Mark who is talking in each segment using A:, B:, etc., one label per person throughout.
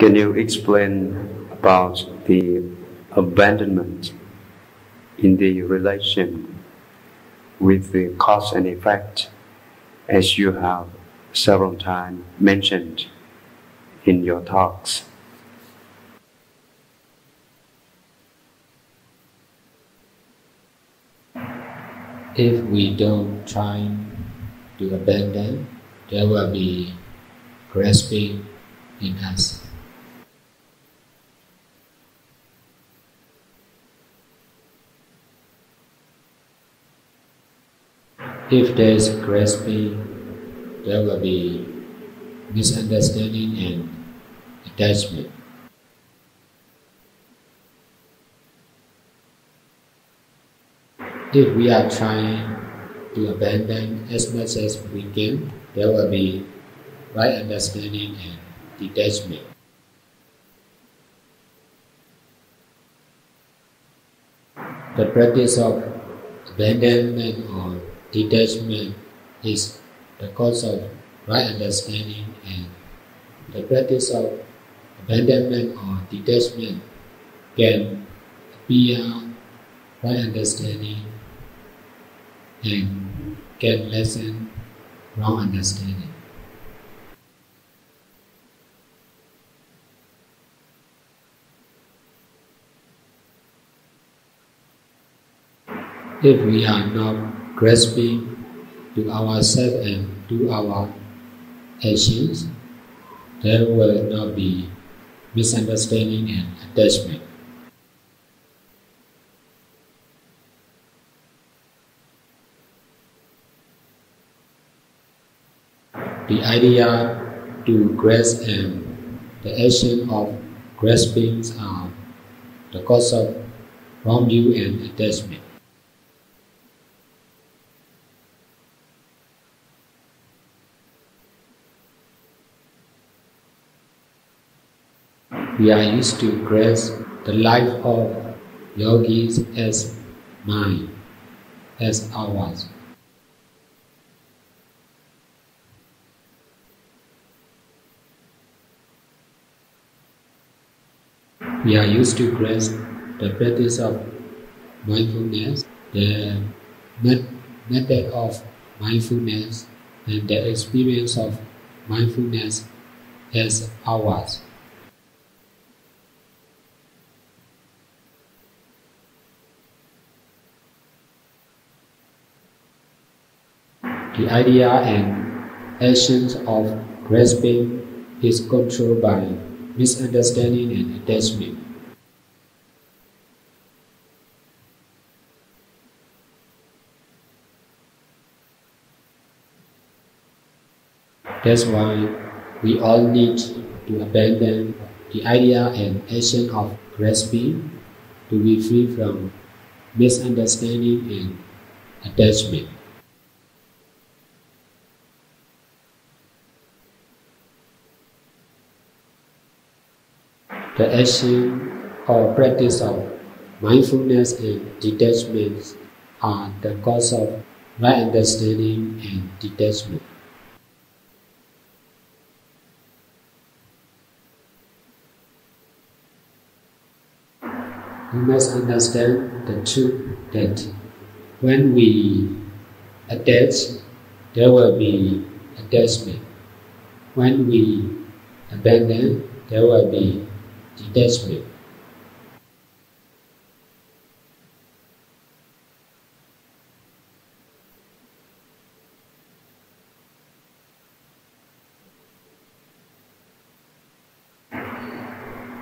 A: Can you explain about the abandonment in the relation with the cause and effect, as you have several times mentioned in your talks?
B: If we don't try to abandon, there will be grasping in us. If there is grasping, there will be misunderstanding and attachment. If we are trying to abandon as much as we can, there will be right understanding and detachment. The practice of abandonment or detachment is the cause of right understanding, and the practice of abandonment or detachment can appear right understanding and can lessen wrong understanding. If we are not grasping to ourselves and to our actions, there will not be misunderstanding and attachment. The idea to grasp and the action of grasping are the cause of wrong view and attachment. We are used to grasp the life of yogis as mine, as ours. We are used to grasp the practice of mindfulness, the method of mindfulness, and the experience of mindfulness as ours. The idea and actions of grasping is controlled by misunderstanding and attachment. That's why we all need to abandon the idea and action of grasping to be free from misunderstanding and attachment. The action or practice of mindfulness and detachment are the cause of right understanding and detachment. We must understand the truth that when we attach, there will be attachment. When we abandon, there will be detachment.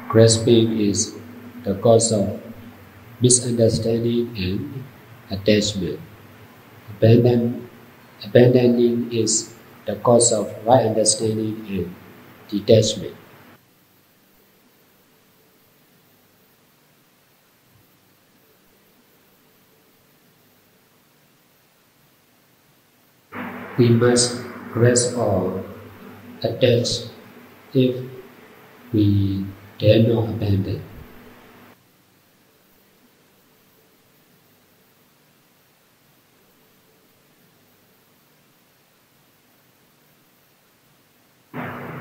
B: Grasping is the cause of misunderstanding and attachment. Abandoning is the cause of right understanding and detachment. We must grasp or attach if we dare not abandon.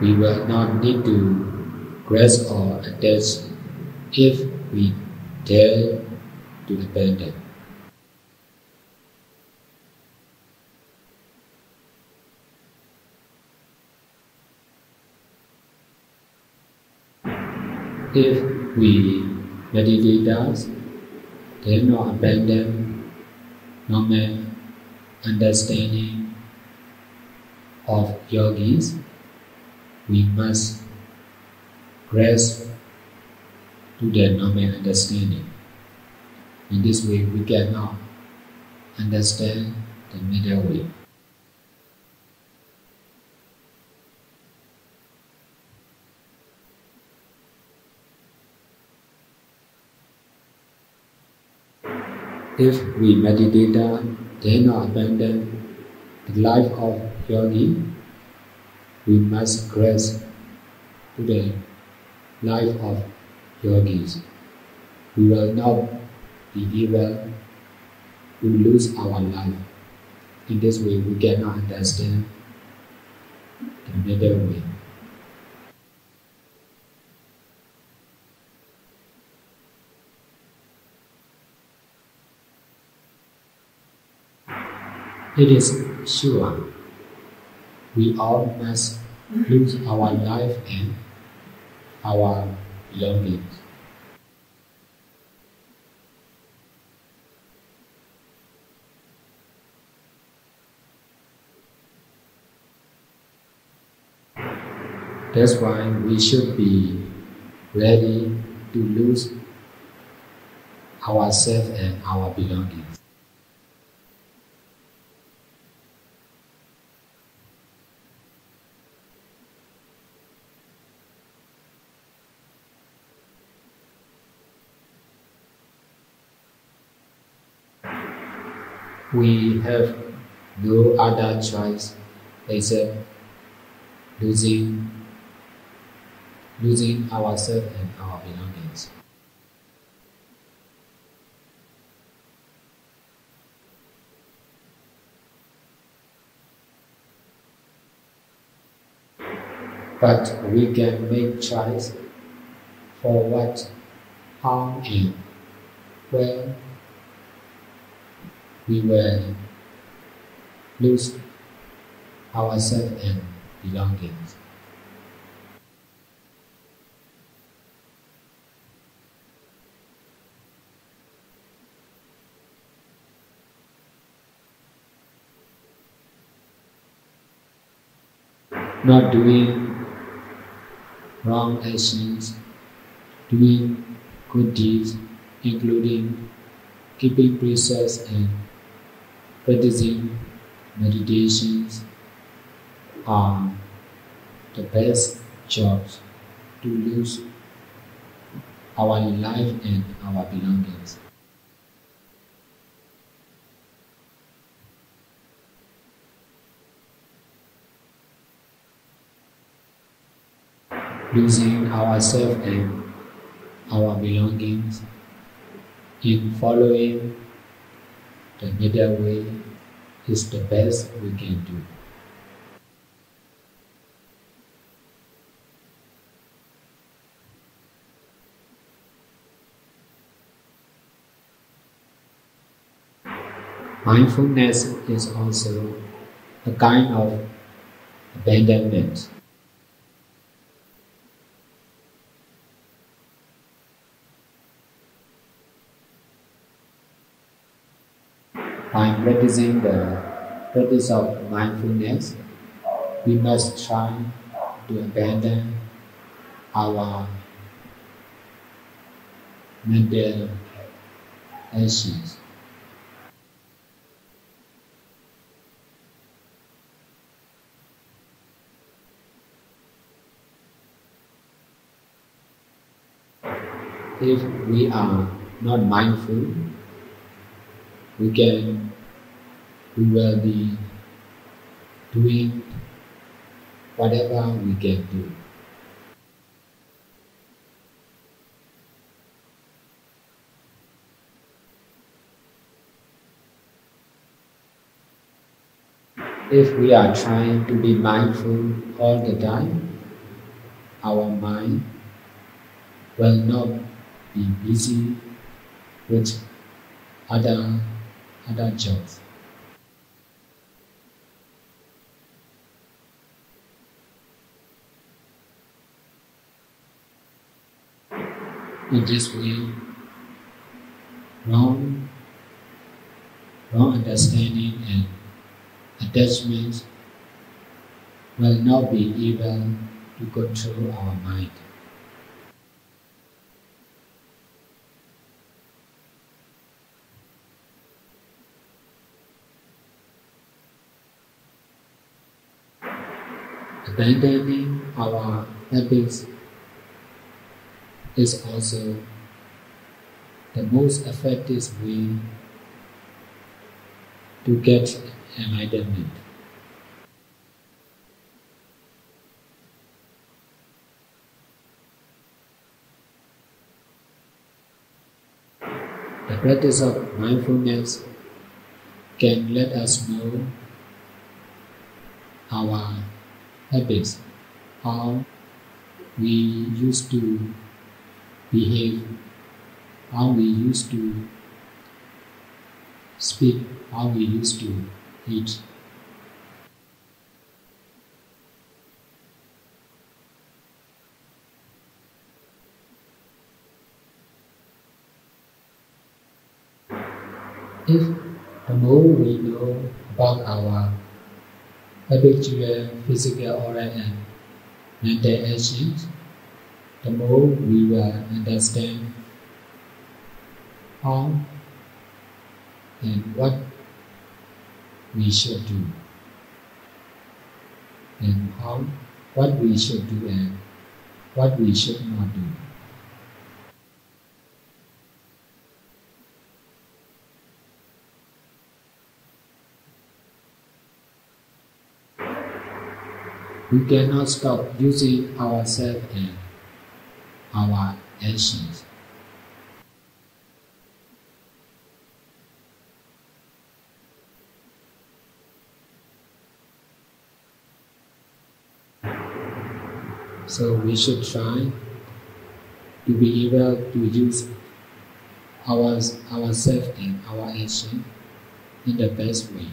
B: We will not need to grasp or attach if we dare to abandon. If we meditate thus, then no abandon, normal understanding of yogis, we must grasp to their normal understanding. In this way, we cannot understand the middle way. If we meditate then no abandon the life of yogi, we must grasp to the life of yogis. We will not be able to lose our life. In this way, we cannot understand the middle way. It is sure we all must lose our life and our belongings. That's why we should be ready to lose ourselves and our belongings. We have no other choice except losing ourselves and our belongings. But we can make choice for what, how, and where we will lose ourselves and belongings. Not doing wrong actions, doing good deeds, including keeping precepts and practicing meditations, are the best jobs to lose our life and our belongings. Losing ourselves and our belongings in following the middle way is the best we can do. Mindfulness is also a kind of abandonment. By practicing the practice of mindfulness, we must try to abandon our mental actions. If we are not mindful, we will be doing whatever we can do. If we are trying to be mindful all the time, our mind will not be busy with other jobs. In this way, wrong understanding and attachments will not be able to control our mind. Abandoning our habits is also the most effective way to get enlightenment. The practice of mindfulness can let us know our habits, how we used to behave, how we used to speak, how we used to eat. If the more we know about our habitual, physical, oral, and mental actions, the more we will understand how and what we should do, and what we should do and what we should not do. We cannot stop using ourselves and our actions. So we should try to be able to use ourselves and our action in the best way.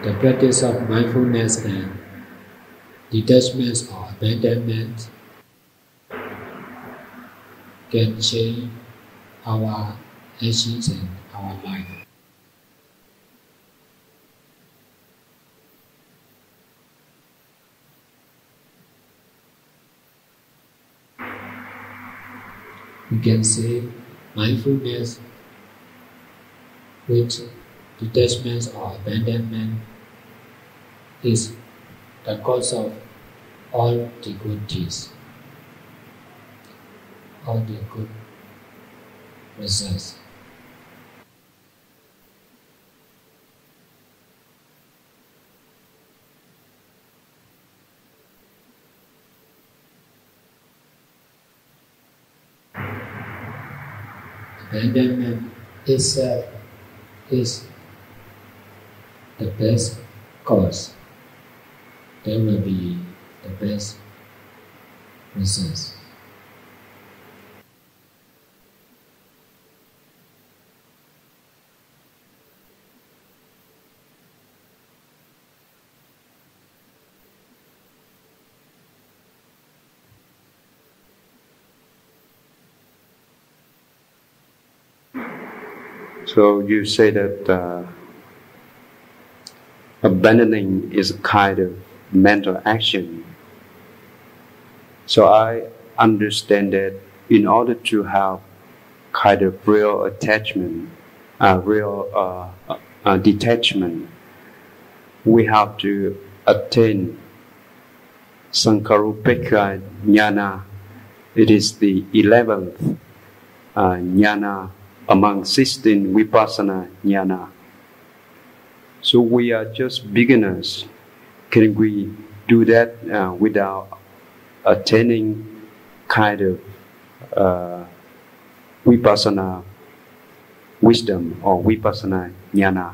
B: The practice of mindfulness and detachment or abandonment can change our actions and our life. We can say mindfulness with detachment or abandonment is the cause of all the good deeds, all the good results. Abandonment itself is the best cause. There will be the best results.
A: So you say that abandoning is a kind of mental action. So I understand that in order to have kind of real attachment, real detachment, we have to attain Sankarupeka jnana. It is the 11th jnana among 16 Vipassana jnana. So we are just beginners. Can we do that without attaining kind of Vipassana wisdom or Vipassana jnana.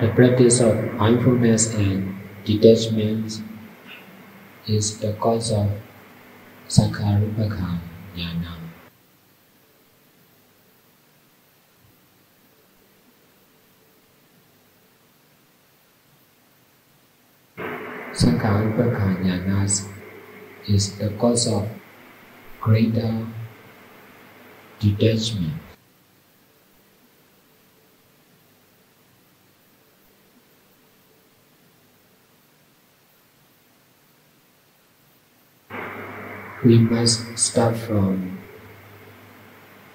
B: The practice of mindfulness and detachment is the cause of Sankharupaka jnana. Sankharupaka jnana is the cause of greater detachment. We must start from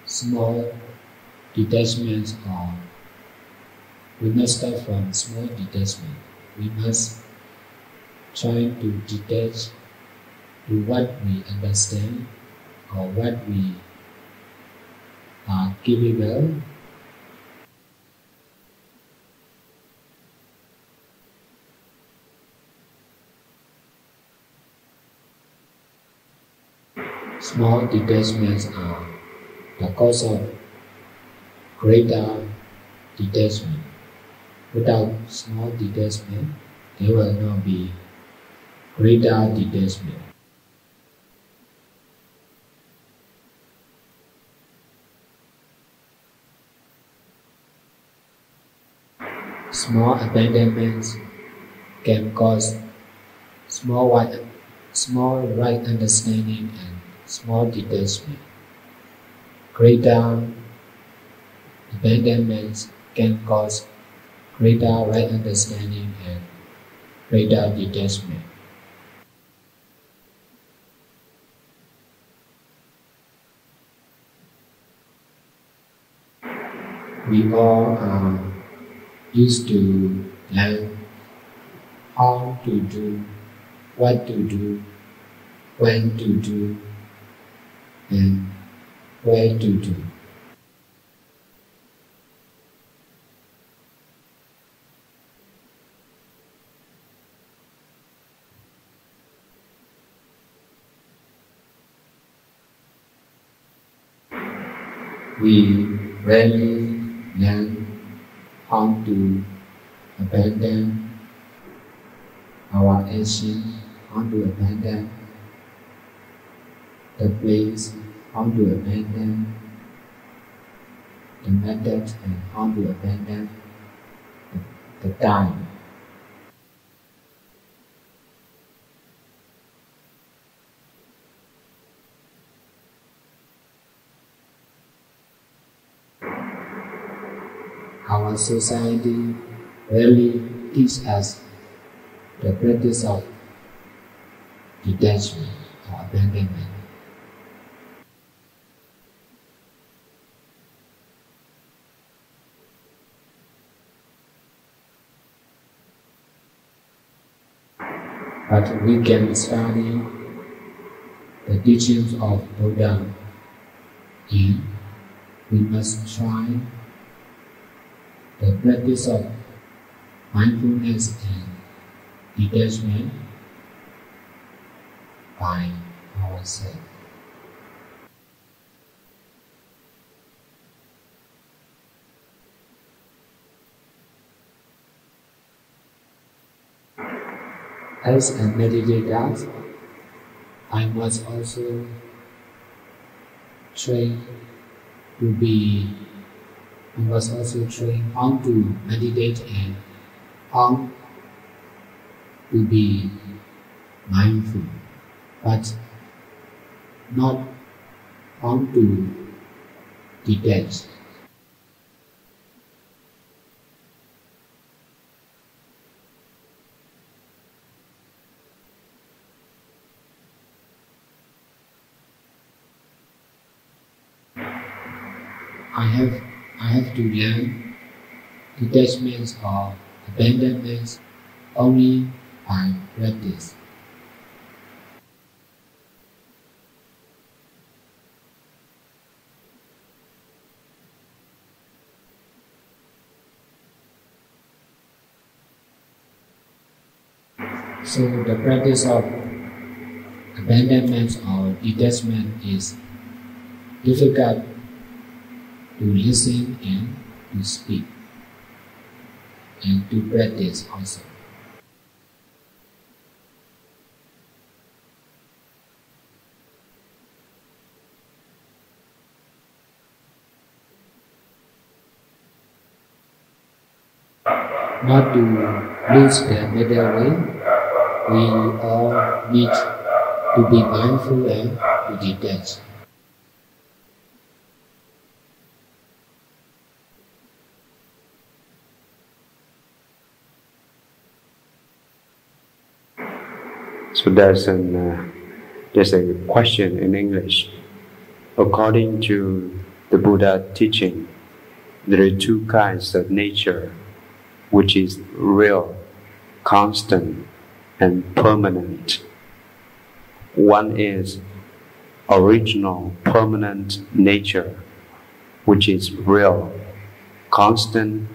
B: small detachments, or we must start from small detachment. We must try to detach to what we understand or what we are capable. Small detachments are the cause of greater detachment. Without small detachment, there will not be greater detachment. Small abandonments can cause small right understanding and small detachment. Greater abandonments can cause greater right understanding and greater detachment. We all are used to learn how to do, what to do, when to do, and where to do. We rarely learn how to abandon our action, how to abandon the place, how to abandon the method, and how to abandon the time. Our society rarely teaches us the practice of detachment or abandonment. But we can study the teachings of Buddha, and we must try the practice of mindfulness and detachment by ourselves. As a meditator, I must also train how to meditate and how to be mindful, but not how to detach. I have to learn detachments or abandonments only by practice. So the practice of abandonment or detachment is difficult to listen and to speak and to practice also. Not to lose the middle way, we all need to be mindful and to detach.
A: So there's a question in English. According to the Buddha teaching, there are two kinds of nature, which is real, constant, and permanent. One is original, permanent nature, which is real, constant,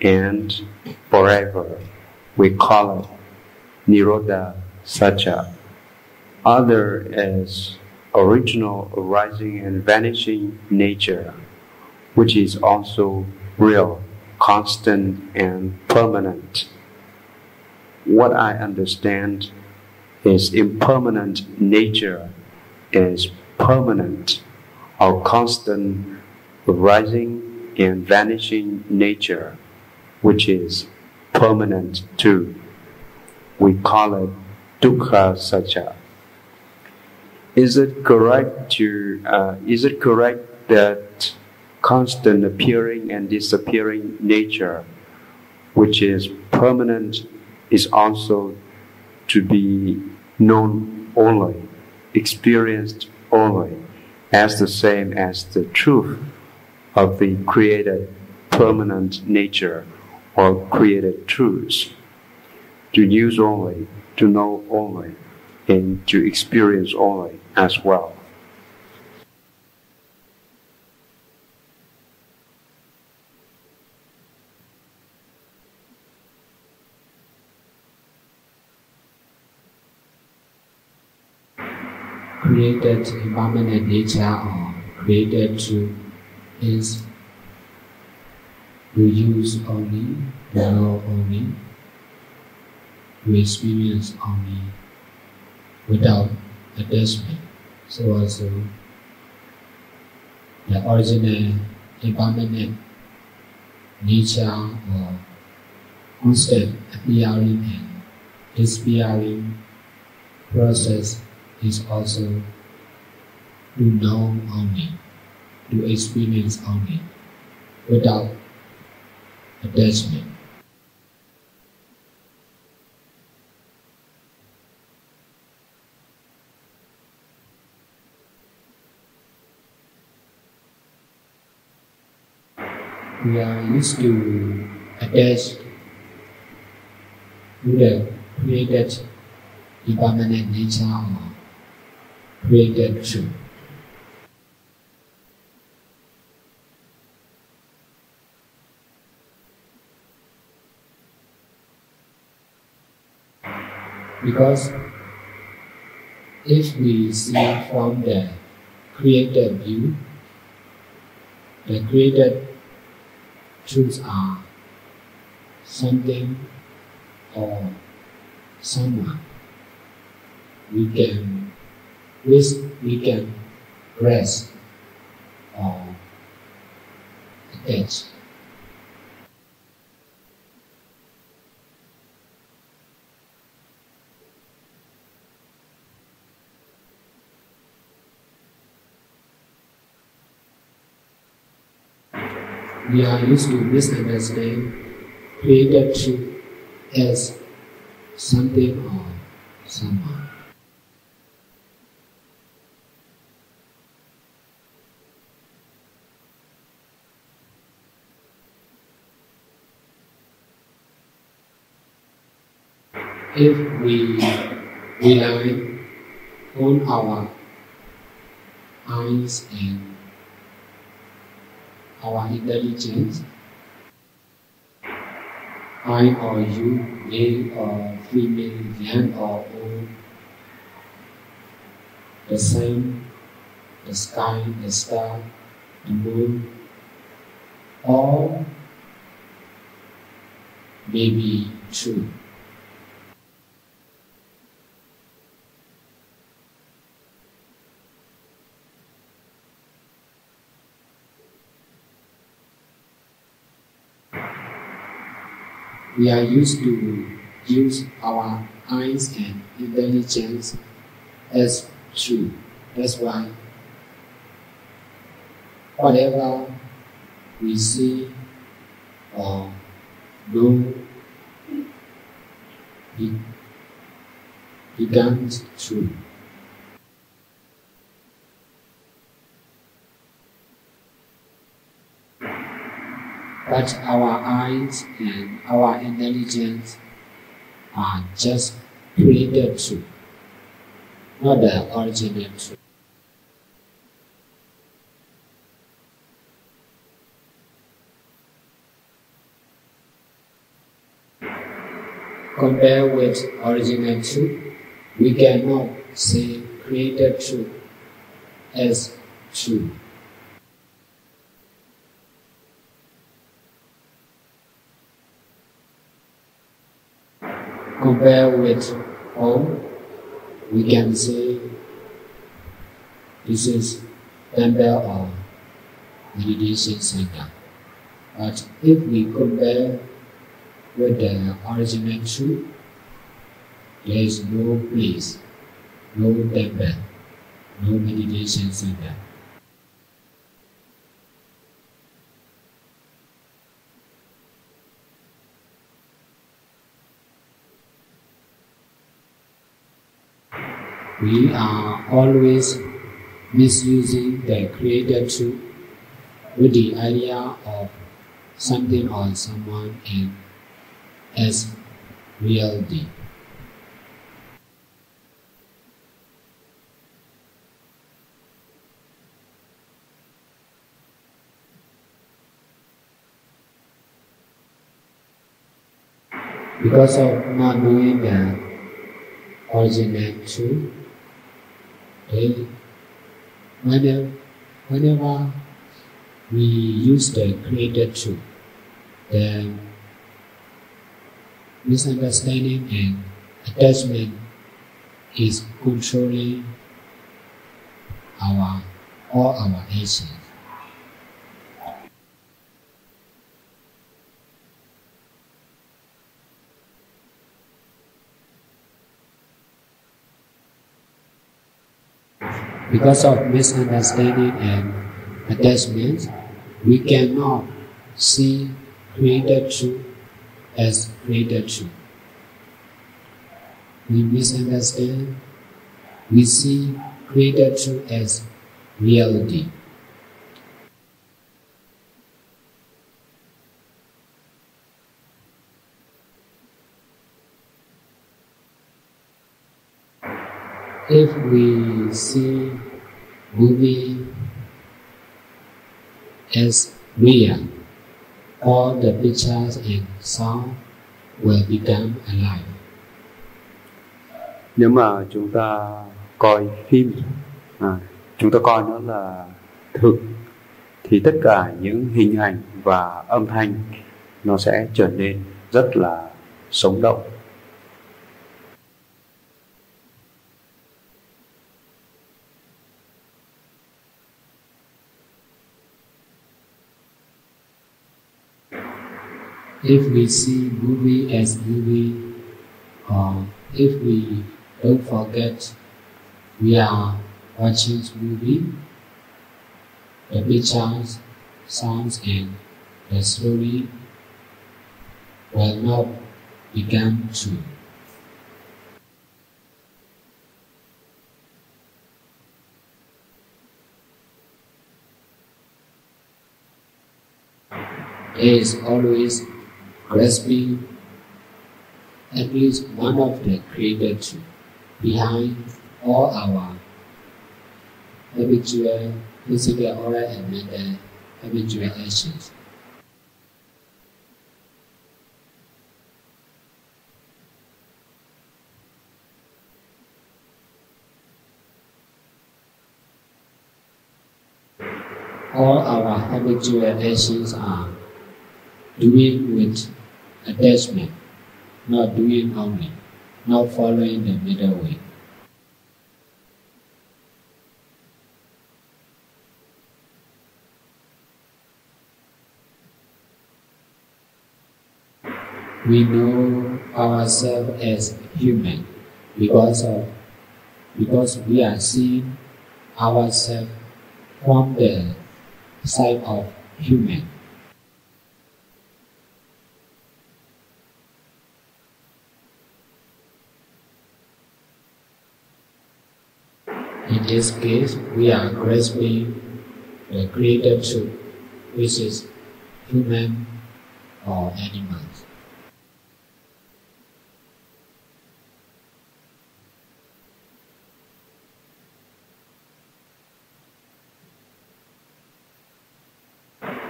A: and forever. We call it Nirodha Satcha. Other is original, arising and vanishing nature, which is also real, constant and permanent. What I understand is impermanent nature is permanent or constant, arising and vanishing nature, which is permanent too. We call it Dukkha Satcha. Is it correct that constant appearing and disappearing nature, which is permanent, is also to be known only, experienced only, as the same as the truth of the created permanent nature or created truths, to use only, to know only, and to experience only as well?
B: Created impermanent nature or created truth is to use only, to know only, to experience only, without attachment. So also the original impermanent nature or constant appearing and disappearing process is also to know only, to experience only, without attachment. We are used to attach to the created impermanent nature or created truth. Because if we see from the created view, the created truths are something or someone we can grasp or attach. We are used to misunderstand created truth as something or someone. If we rely on our eyes and our intelligence, I or you, male or female, young or old, the sun, the sky, the star, the moon, all may be true. We are used to use our eyes and intelligence as true. That's why whatever we see or know becomes true. But our eyes and our intelligence are just created truth, not the original truth. Compared with original truth, we cannot say created truth as true. Compared with Om, we can say this is temple or meditation center. But if we compare with the original truth, there is no place, no temple, no meditation center. We are always misusing the created truth with the idea of something or someone as reality. Because of not knowing the original truth, whenever we use the created truth, the misunderstanding and attachment is controlling all our actions. Because of misunderstanding and attachment, we cannot see created truth as created truth. We misunderstand, we see created truth as reality. If we see movie as real, all the pictures and sound will become alive.
A: Nếu mà chúng ta coi phim, chúng ta coi nó là thực, thì tất cả những hình ảnh và âm thanh nó sẽ trở nên rất là sống động.
B: If we see movie as movie, or if we don't forget we are watching movie, the pictures, sounds and the story will not become true. There is always grasping at least one of the created truth behind all our habitual, physical, oral and mental habitual actions. all our habitual actions are doing with attachment, not doing only, not following the middle way. We know ourselves as human because we are seeing ourselves from the side of human. In this case, we are grasping the greater truth, which is human or animals.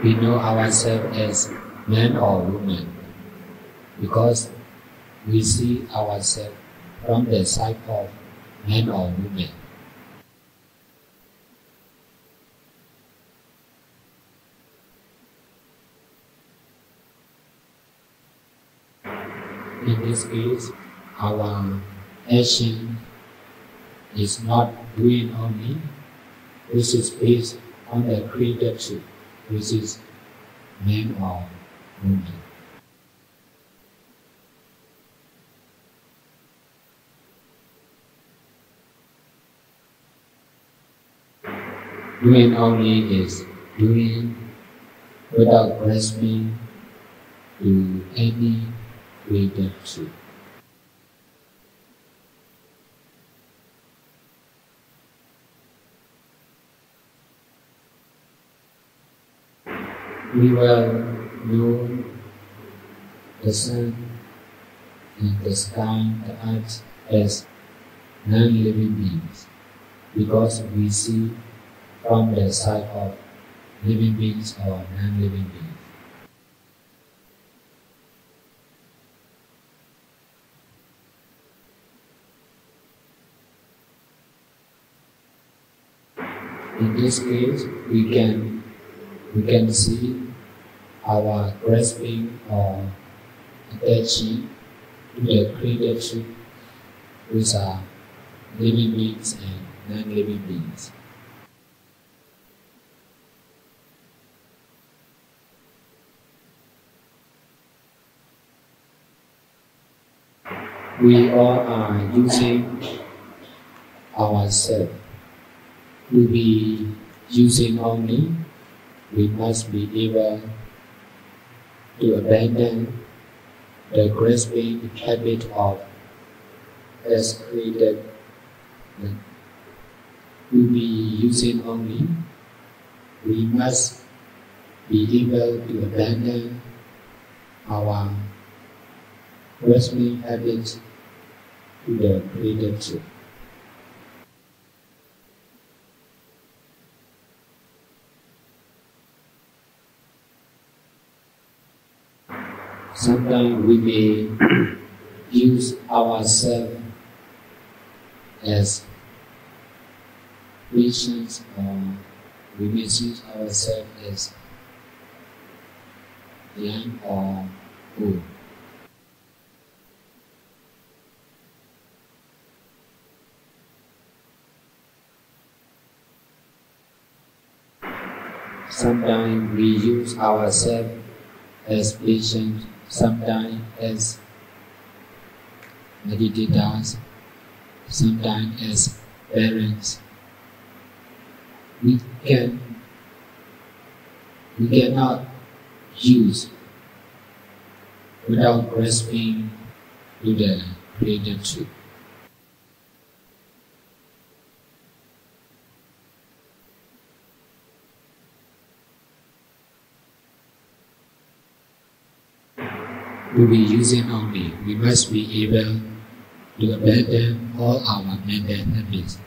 B: We know ourselves as man or woman because we see ourselves from the side of man or woman. In this case, our action is not doing only, which is based on the created truth, which is man or woman. Doing only is doing without grasping to any created truth. We will know the sun and the sky, the earth as non-living beings because we see from the side of living beings or non-living beings. In this case, we can see our grasping or attaching to the created truth, which are living beings and non-living beings. We all are using ourselves. To be using only, we must be able to abandon the grasping habit of as created. To be using only, we must be able to abandon our grasping habits to the created truth. Sometimes we may use ourselves as patients, or we may use ourselves as young or old. Sometimes we use ourselves as patients, sometimes as meditators, sometimes as parents. We cannot use without grasping to the created truth. To be using only, we must be able to abandon all our mental habits.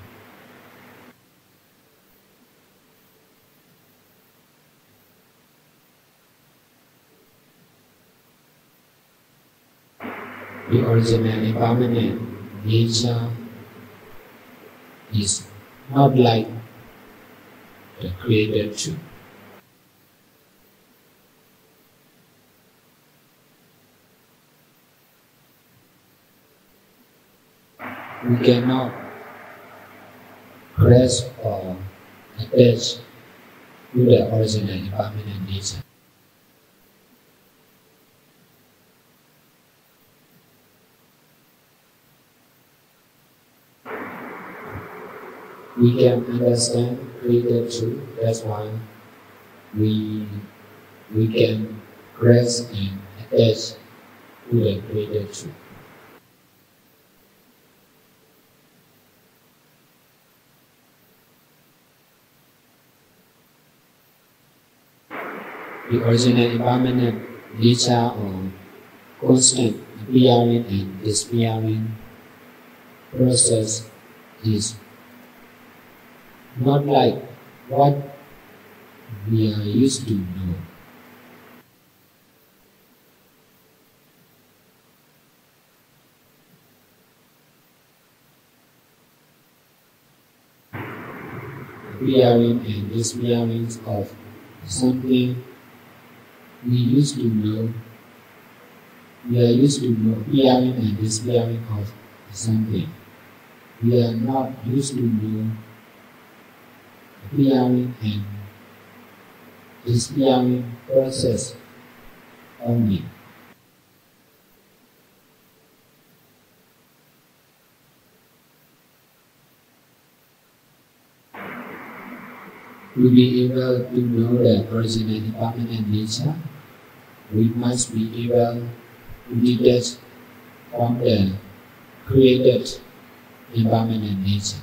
B: The original impermanent nature is not like the created truth. We cannot grasp or attach to the original impermanent nature. We can understand created truth. That's why we can grasp and attach to the created truth. The original impermanent nature or constant appearing and disappearing process is not like what we are used to know. Appearing and disappearing of something we used to know. We are used to know appearing and disappearing of something. We are not used to know appearing and disappearing process only. To be able to know the original impermanent nature, we must be able to detach from the created impermanent nature.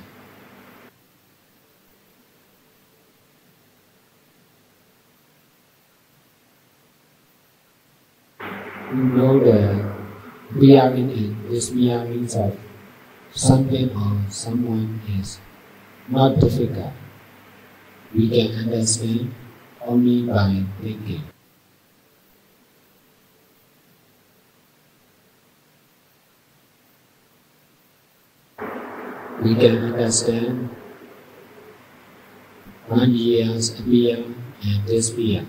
B: To know the appearing and disappearing of something or someone is not difficult. We can understand only by thinking. We can understand 1 year appear and disappear.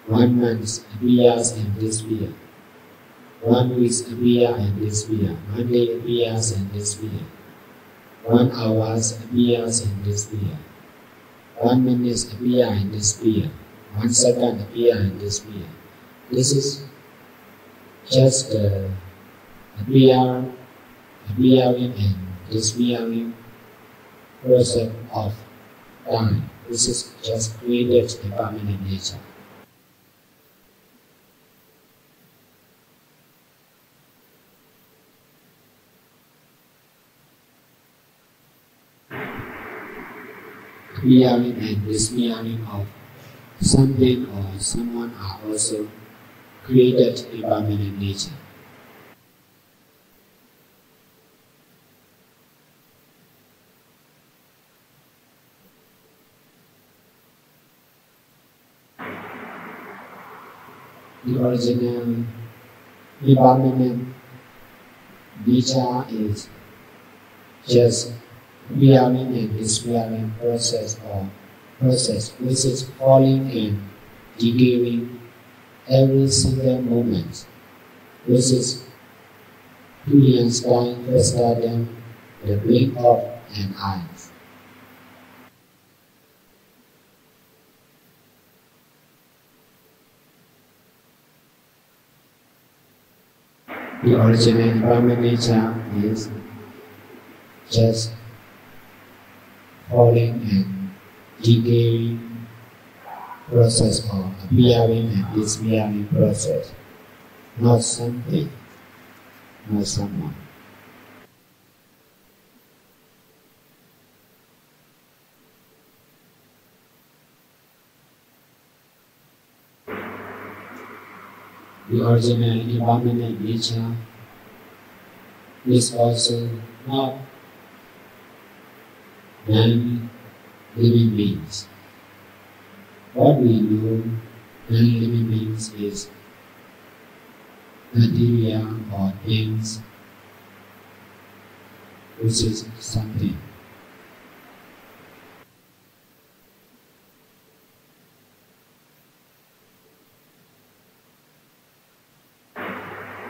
B: 1 month appears and disappear. 1 week appear and disappear. 1 day appears and disappear. 1 hour appears and disappear. 1 minute appear and disappear. 1 second appear and disappear. This is just the appearing and disappearing process of time. This is just created impermanent nature. Appearing and disappearing of something or someone are also created impermanent nature. The original impermanent nature is just appearing and disappearing process which is falling and decaying every single moment, which is billions times faster than the blink of an eye. The original impermanent nature is just falling and decaying process or appearing and disappearing process, not something, not someone. The original impermanent nature is also not non-living beings. What we know non-living beings is material or things, which is something.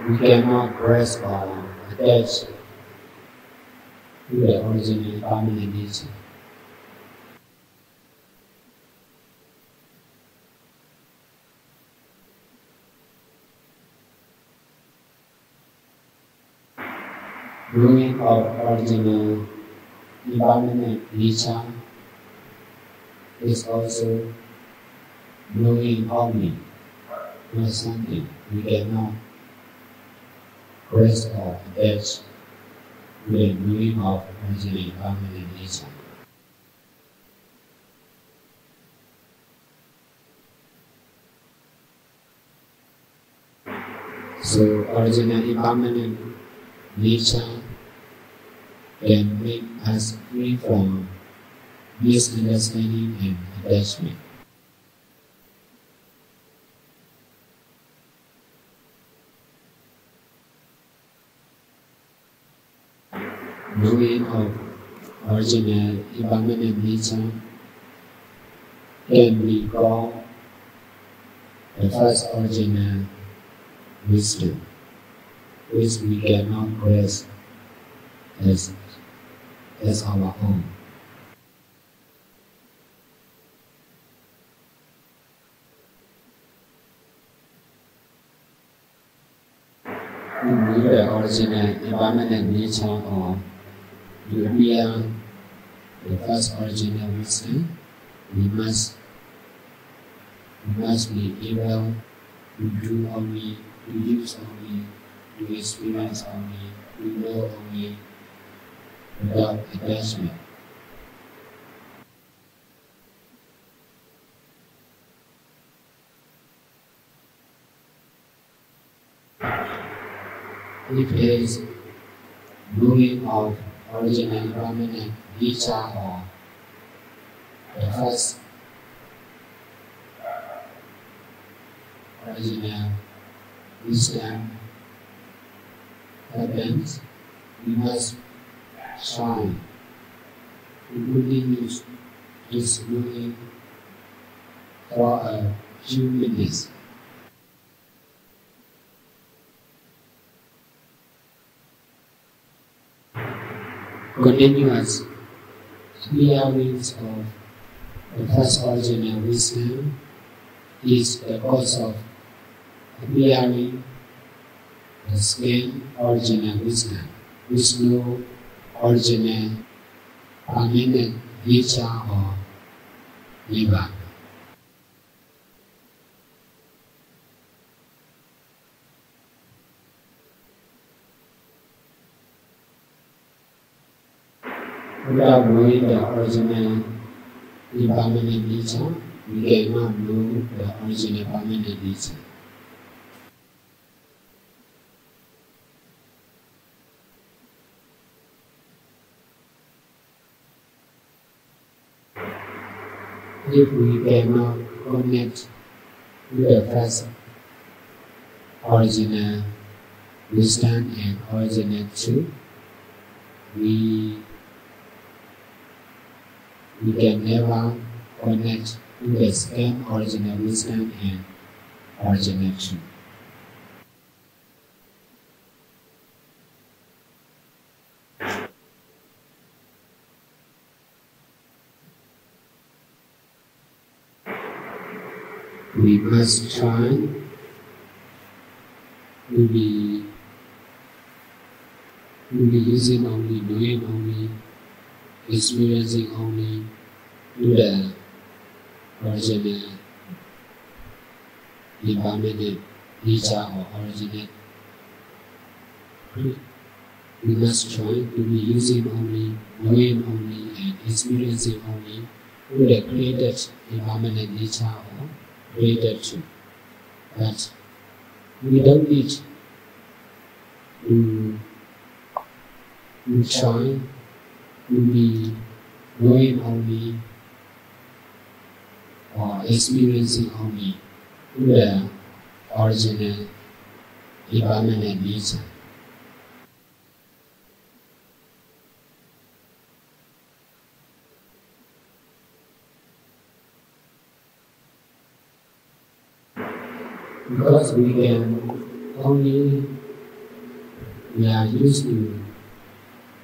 B: We cannot grasp or attach to the original permanent nature. Knowing of original impermanent nature is also knowing only, not something we cannot rest or attach to the knowing of original impermanent nature. So original impermanent nature can make us free from misunderstanding and attachment. Knowing of original impermanent nature can be called the first original wisdom, which we cannot grasp as our own. To know the original impermanent nature or to appear the first original wisdom, we must be able to do only, to use only, to experience only, to know only, without attachment. If there is knowing of original impermanent nature or the first original wisdom happens, we must try to continue this knowing for a few minutes. Continuous appearance of the first original wisdom is the cause of appearing the second original wisdom, with no original permanent nature or Nirvana. Without knowing the original impermanent nature, we cannot know the original permanent nature. If we cannot connect with the first original wisdom and original truth, we can never connect to the second original wisdom and original truth. We must try to be using only, knowing only, experiencing only to the original impermanent nature or original. We must try to be using only, knowing only, and experiencing only to the created impermanent nature or created truth. But we don't need to try to be knowing only or experiencing only to the original impermanent nature. Because we are used to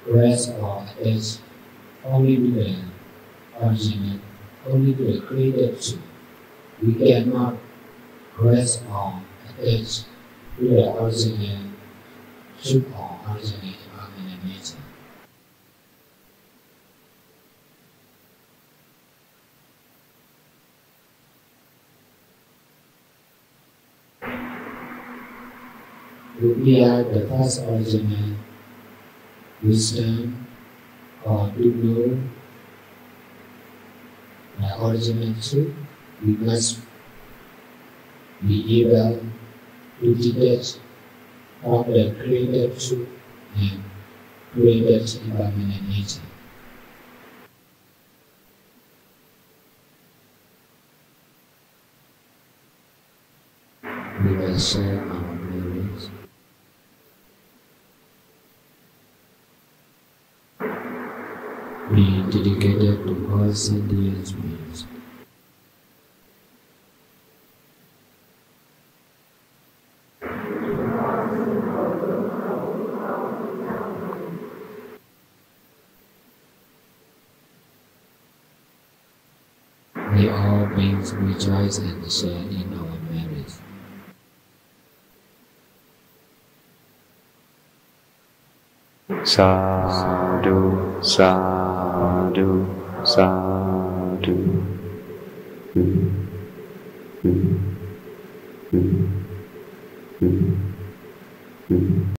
B: grasp or attach only to the original, only to the created truth. We cannot grasp or attach to the original truth or original impermanent nature. We are the first original wisdom, or to know the original truth. We must be able to detach from the created truth and created impermanent nature. We will share our memories. Be dedicated to all sentient beings. May all beings rejoice and share in our merits.
A: Sadhu, sadhu, sadhu.